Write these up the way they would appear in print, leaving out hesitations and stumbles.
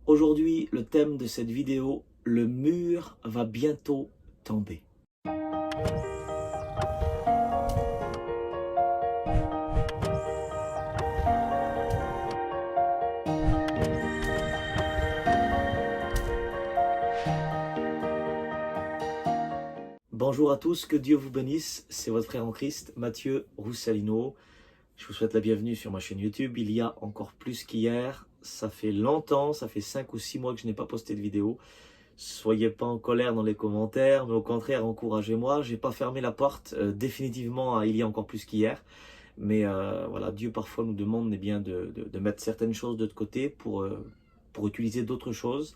Aujourd'hui, le thème de cette vidéo, le mur va bientôt tomber. Bonjour à tous, que Dieu vous bénisse, c'est votre frère en Christ, Mathieu Roussalino. Je vous souhaite la bienvenue sur ma chaîne YouTube. Il y a encore plus qu'hier, ça fait longtemps, ça fait 5 ou 6 mois que je n'ai pas posté de vidéo. Soyez pas en colère dans les commentaires, mais au contraire, encouragez-moi. J'ai pas fermé la porte définitivement il y a encore plus qu'hier. Mais voilà, Dieu parfois nous demande bien, de mettre certaines choses de côté pour utiliser d'autres choses.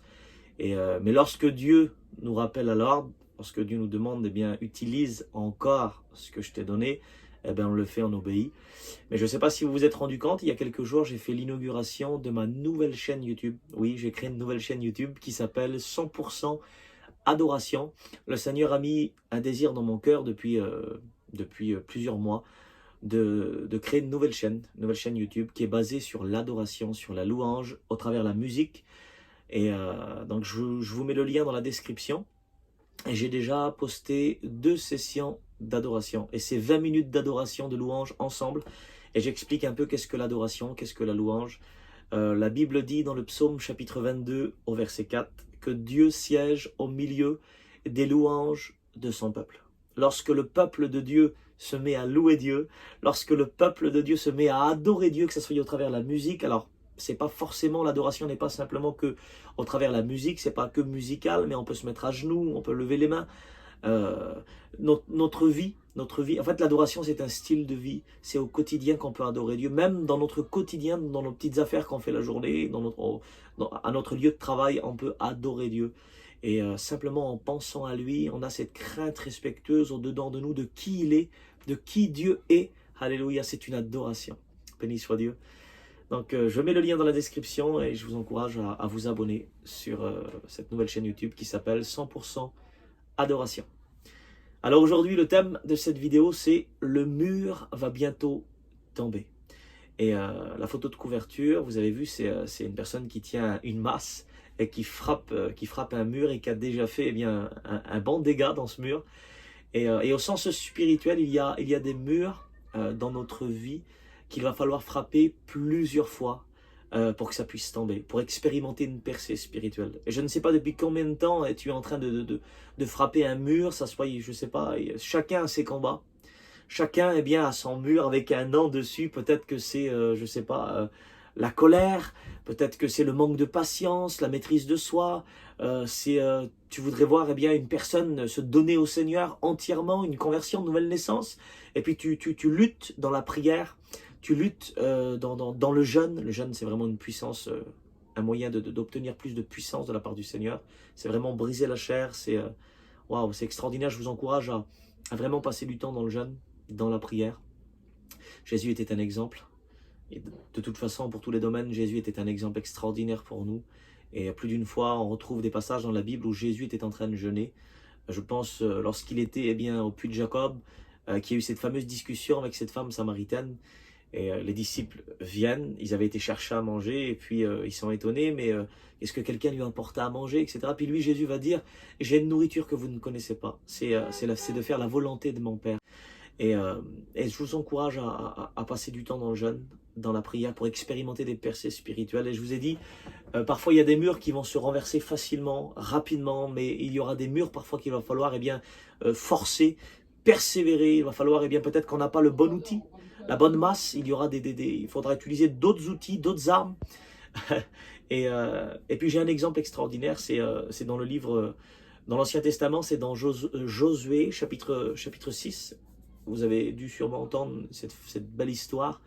Mais lorsque Dieu nous rappelle à l'ordre, lorsque Dieu nous demande, bien, utilise encore ce que je t'ai donné, eh bien, on le fait, on obéit. Mais je ne sais pas si vous vous êtes rendu compte, il y a quelques jours, j'ai fait l'inauguration de ma nouvelle chaîne YouTube. Oui, j'ai créé une nouvelle chaîne YouTube qui s'appelle 100% Adoration. Le Seigneur a mis un désir dans mon cœur depuis plusieurs mois de créer une nouvelle chaîne YouTube qui est basée sur l'adoration, sur la louange, au travers de la musique. Donc je vous mets le lien dans la description. Et j'ai déjà posté 2 sessions d'adoration. Et c'est 20 minutes d'adoration, de louange ensemble. Et j'explique un peu qu'est-ce que l'adoration, qu'est-ce que la louange. La Bible dit dans le psaume chapitre 22 au verset 4 que Dieu siège au milieu des louanges de son peuple. Lorsque le peuple de Dieu se met à louer Dieu, lorsque le peuple de Dieu se met à adorer Dieu, que ce soit au travers de la musique, alors c'est pas forcément, l'adoration n'est pas simplement que au travers de la musique, c'est pas que musical, mais on peut se mettre à genoux, on peut lever les mains. Notre vie, en fait l'adoration c'est un style de vie, c'est au quotidien qu'on peut adorer Dieu, même dans notre quotidien, dans nos petites affaires qu'on fait la journée, à notre lieu de travail, on peut adorer Dieu. Et simplement en pensant à lui, on a cette crainte respectueuse au-dedans de nous de qui il est, de qui Dieu est. Alléluia, c'est une adoration. Béni soit Dieu. Donc je mets le lien dans la description et je vous encourage à vous abonner sur cette nouvelle chaîne YouTube qui s'appelle 100% Adoration. Alors aujourd'hui, le thème de cette vidéo, c'est « Le mur va bientôt tomber ». Et la photo de couverture, vous avez vu, c'est une personne qui tient une masse et qui frappe un mur et qui a déjà fait un bon dégât dans ce mur. Et au sens spirituel, il y a des murs dans notre vie qu'il va falloir frapper plusieurs fois pour que ça puisse tomber, pour expérimenter une percée spirituelle. Et je ne sais pas depuis combien de temps tu es en train de frapper un mur, ça soit, je ne sais pas, chacun a ses combats. Chacun a son mur avec un nom dessus. Peut-être que c'est, je ne sais pas, la colère. Peut-être que c'est le manque de patience, la maîtrise de soi. Tu voudrais voir une personne se donner au Seigneur entièrement, une conversion, une nouvelle naissance. Et puis tu luttes dans la prière. Tu luttes dans le jeûne. Le jeûne, c'est vraiment une puissance, un moyen d'obtenir plus de puissance de la part du Seigneur. C'est vraiment briser la chair. Waouh, c'est extraordinaire. Je vous encourage à vraiment passer du temps dans le jeûne, dans la prière. Jésus était un exemple. Et de toute façon, pour tous les domaines, Jésus était un exemple extraordinaire pour nous. Et plus d'une fois, on retrouve des passages dans la Bible où Jésus était en train de jeûner. Je pense lorsqu'il était au puits de Jacob, qu'il y a eu cette fameuse discussion avec cette femme samaritaine. Et les disciples viennent, ils avaient été chercher à manger, et puis ils sont étonnés, mais est-ce que quelqu'un lui a apporté à manger, etc. Puis lui, Jésus va dire, j'ai une nourriture que vous ne connaissez pas, c'est de faire la volonté de mon Père. Et je vous encourage à passer du temps dans le jeûne, dans la prière, pour expérimenter des percées spirituelles. Et je vous ai dit, parfois il y a des murs qui vont se renverser facilement, rapidement, mais il y aura des murs parfois qu'il va falloir forcer, persévérer. Il va falloir peut-être qu'on n'a pas le bon outil, la bonne masse. Il faudra utiliser d'autres outils, d'autres armes. Et puis j'ai un exemple extraordinaire, c'est dans le livre, dans l'Ancien Testament, c'est dans Josué chapitre 6. Vous avez dû sûrement entendre cette belle histoire,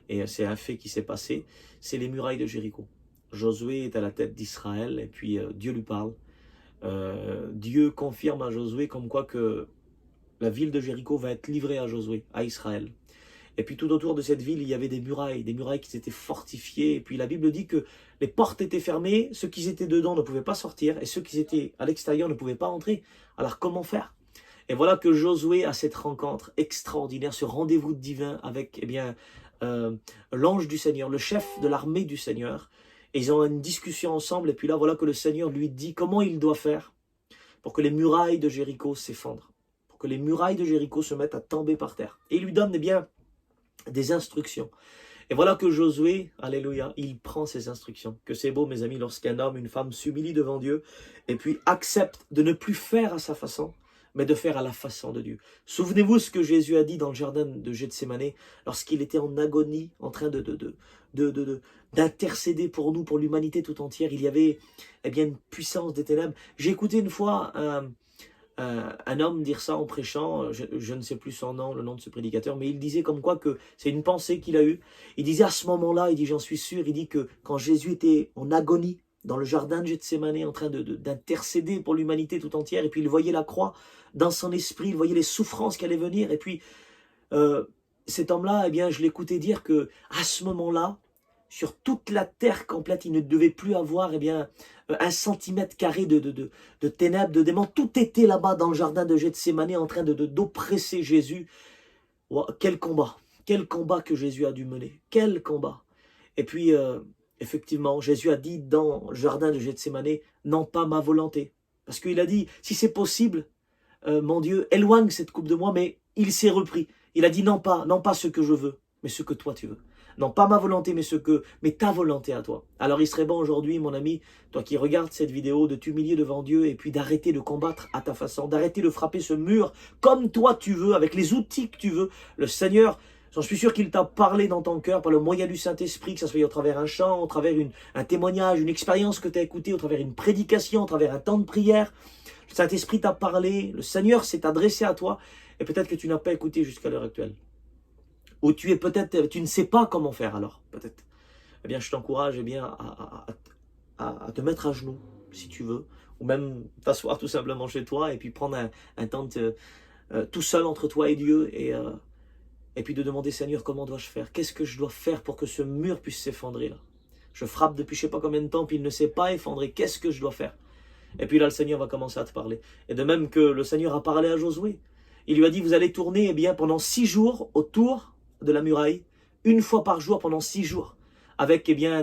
et c'est un fait qui s'est passé, c'est les murailles de Jéricho. Josué est à la tête d'Israël, et puis Dieu lui parle. Dieu confirme à Josué comme quoi que la ville de Jéricho va être livrée à Josué, à Israël. Et puis tout autour de cette ville, il y avait des murailles qui s'étaient fortifiées. Et puis la Bible dit que les portes étaient fermées, ceux qui étaient dedans ne pouvaient pas sortir, et ceux qui étaient à l'extérieur ne pouvaient pas entrer. Alors comment faire? Et voilà que Josué a cette rencontre extraordinaire, ce rendez-vous divin avec l'ange du Seigneur, le chef de l'armée du Seigneur. Et ils ont une discussion ensemble, et puis là, voilà que le Seigneur lui dit comment il doit faire pour que les murailles de Jéricho s'effondrent, pour que les murailles de Jéricho se mettent à tomber par terre. Et il lui donne, eh bien, des instructions. Et voilà que Josué, alléluia, il prend ces instructions. Que c'est beau, mes amis, lorsqu'un homme, une femme s'humilie devant Dieu, et puis accepte de ne plus faire à sa façon, mais de faire à la façon de Dieu. Souvenez-vous ce que Jésus a dit dans le jardin de Gethsémanée, lorsqu'il était en agonie, en train d'intercéder pour nous, pour l'humanité tout entière. Il y avait, eh bien, une puissance des ténèbres. J'ai écouté une fois un homme dire ça en prêchant, je ne sais plus son nom, le nom de ce prédicateur, mais il disait comme quoi que c'est une pensée qu'il a eue. Il disait à ce moment-là, il dit j'en suis sûr, il dit que quand Jésus était en agonie dans le jardin de Gethsémanée en train d'intercéder pour l'humanité tout entière, et puis il voyait la croix dans son esprit, il voyait les souffrances qui allaient venir, et puis cet homme-là, eh bien, je l'écoutais dire que à ce moment-là, sur toute la terre complète, il ne devait plus avoir, eh bien, un centimètre carré de ténèbres, de démons. Tout était là-bas dans le jardin de Gethsémanée en train d'oppresser Jésus. Wow, quel combat que Jésus a dû mener, quel combat. Et puis, effectivement, Jésus a dit dans le jardin de Gethsémanée, non pas ma volonté. Parce qu'il a dit, si c'est possible, mon Dieu, éloigne cette coupe de moi, mais il s'est repris. Il a dit non pas ce que je veux, mais ce que toi tu veux. Non pas ma volonté, mais ta volonté à toi. Alors il serait bon aujourd'hui, mon ami, toi qui regardes cette vidéo, de t'humilier devant Dieu et puis d'arrêter de combattre à ta façon, d'arrêter de frapper ce mur comme toi tu veux, avec les outils que tu veux. Le Seigneur, j'en suis sûr qu'il t'a parlé dans ton cœur par le moyen du Saint-Esprit, que ça soit au travers un chant, au travers un témoignage, une expérience que tu as écoutée, au travers une prédication, au travers un temps de prière. Le Saint-Esprit t'a parlé, le Seigneur s'est adressé à toi, et peut-être que tu n'as pas écouté jusqu'à l'heure actuelle. Ou tu ne sais pas comment faire alors, peut-être. Eh bien, je t'encourage eh bien, à te mettre à genoux, si tu veux, ou même t'asseoir tout simplement chez toi, et puis prendre un temps tout seul entre toi et Dieu, et puis de demander, Seigneur, comment dois-je faire? Qu'est-ce que je dois faire pour que ce mur puisse s'effondrer là? Je frappe depuis je ne sais pas combien de temps, puis il ne s'est pas effondré. Qu'est-ce que je dois faire? Et puis là, le Seigneur va commencer à te parler. Et de même que le Seigneur a parlé à Josué. Il lui a dit, vous allez tourner eh bien, pendant 6 jours autour de la muraille, une fois par jour pendant 6 jours. Avec eh bien,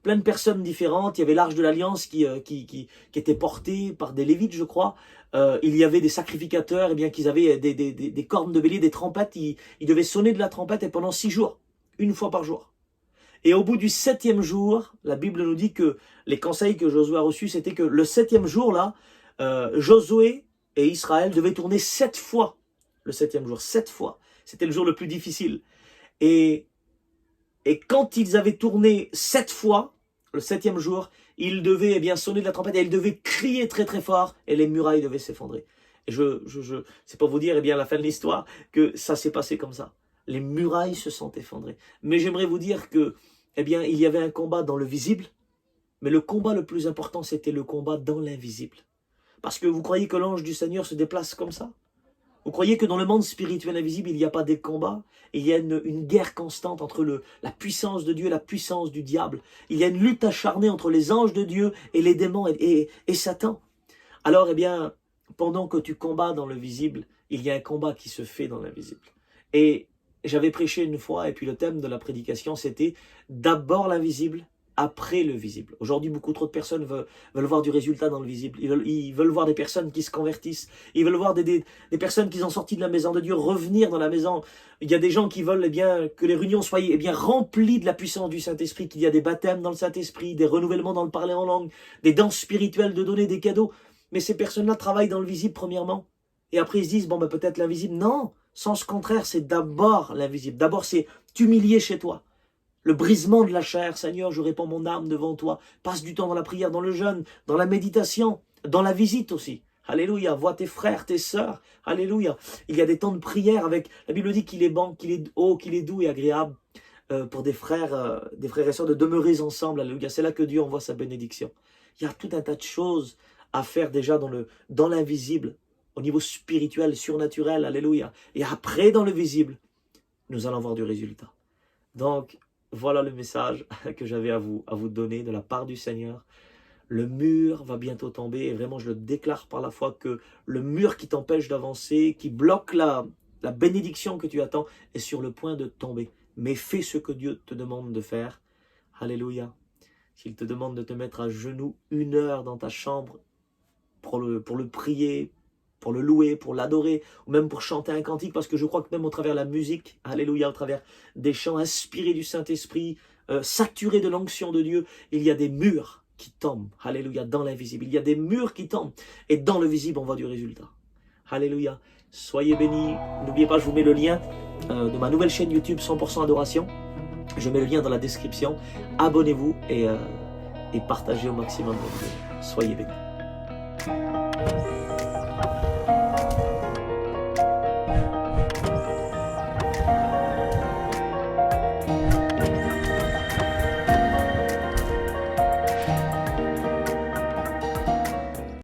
plein de personnes différentes. Il y avait l'arche de l'Alliance qui était portée par des Lévites, je crois. Il y avait des sacrificateurs eh bien, qui avaient des cornes de bélier, des trompettes. Ils devaient sonner de la trompette et pendant 6 jours, une fois par jour. Et au bout du 7e jour, la Bible nous dit que les conseils que Josué a reçus, c'était que le 7e jour, là, Josué et Israël devaient tourner 7 fois. Le 7e jour, 7 fois. C'était le jour le plus difficile. Et quand ils avaient tourné 7 fois, le 7e jour, ils devaient eh bien, sonner de la trompette et ils devaient crier très très fort et les murailles devaient s'effondrer. Et c'est pour vous dire, eh bien, à la fin de l'histoire, que ça s'est passé comme ça. Les murailles se sont effondrées. Mais j'aimerais vous dire que, eh bien, il y avait un combat dans le visible, mais le combat le plus important, c'était le combat dans l'invisible. Parce que vous croyez que l'ange du Seigneur se déplace comme ça? Vous croyez que dans le monde spirituel invisible, il n'y a pas des combats? Il y a une guerre constante entre la puissance de Dieu et la puissance du diable. Il y a une lutte acharnée entre les anges de Dieu et les démons et Satan. Alors, eh bien, pendant que tu combats dans le visible, il y a un combat qui se fait dans l'invisible. Et j'avais prêché une fois, et puis le thème de la prédication, c'était d'abord l'invisible, après le visible. Aujourd'hui, beaucoup trop de personnes veulent voir du résultat dans le visible. Ils veulent voir des personnes qui se convertissent. Ils veulent voir des personnes qui sont sorties de la maison de Dieu revenir dans la maison. Il y a des gens qui veulent eh bien, que les réunions soient eh bien, remplies de la puissance du Saint-Esprit, qu'il y a des baptêmes dans le Saint-Esprit, des renouvellements dans le parler en langue, des danses spirituelles, de donner des cadeaux. Mais ces personnes-là travaillent dans le visible premièrement. Et après, ils se disent, bon, ben, peut-être l'invisible. Non, sens contraire, c'est d'abord l'invisible. D'abord, c'est t'humilier chez toi. Le brisement de la chair, Seigneur, je répands mon âme devant toi. Passe du temps dans la prière, dans le jeûne, dans la méditation, dans la visite aussi. Alléluia, vois tes frères, tes sœurs. Alléluia. Il y a des temps de prière avec, la Bible dit qu'il est bon, qu'il est haut, qu'il est doux et agréable pour des frères et sœurs de demeurer ensemble. Alléluia. C'est là que Dieu envoie sa bénédiction. Il y a tout un tas de choses à faire déjà dans l'invisible, au niveau spirituel, surnaturel. Alléluia. Et après, dans le visible, nous allons voir du résultat. Donc, voilà le message que j'avais à vous donner de la part du Seigneur. Le mur va bientôt tomber et vraiment je le déclare par la foi que le mur qui t'empêche d'avancer, qui bloque la bénédiction que tu attends est sur le point de tomber. Mais fais ce que Dieu te demande de faire. Alléluia. s'il te demande de te mettre à genoux 1 heure dans ta chambre pour le prier, pour le louer, pour l'adorer, ou même pour chanter un cantique, parce que je crois que même au travers de la musique, alléluia, au travers des chants inspirés du Saint-Esprit, saturés de l'onction de Dieu, il y a des murs qui tombent, alléluia, dans l'invisible. Il y a des murs qui tombent, et dans le visible, on voit du résultat. Alléluia. Soyez bénis. N'oubliez pas, je vous mets le lien de ma nouvelle chaîne YouTube 100% Adoration. Je mets le lien dans la description. Abonnez-vous et partagez au maximum. Soyez bénis.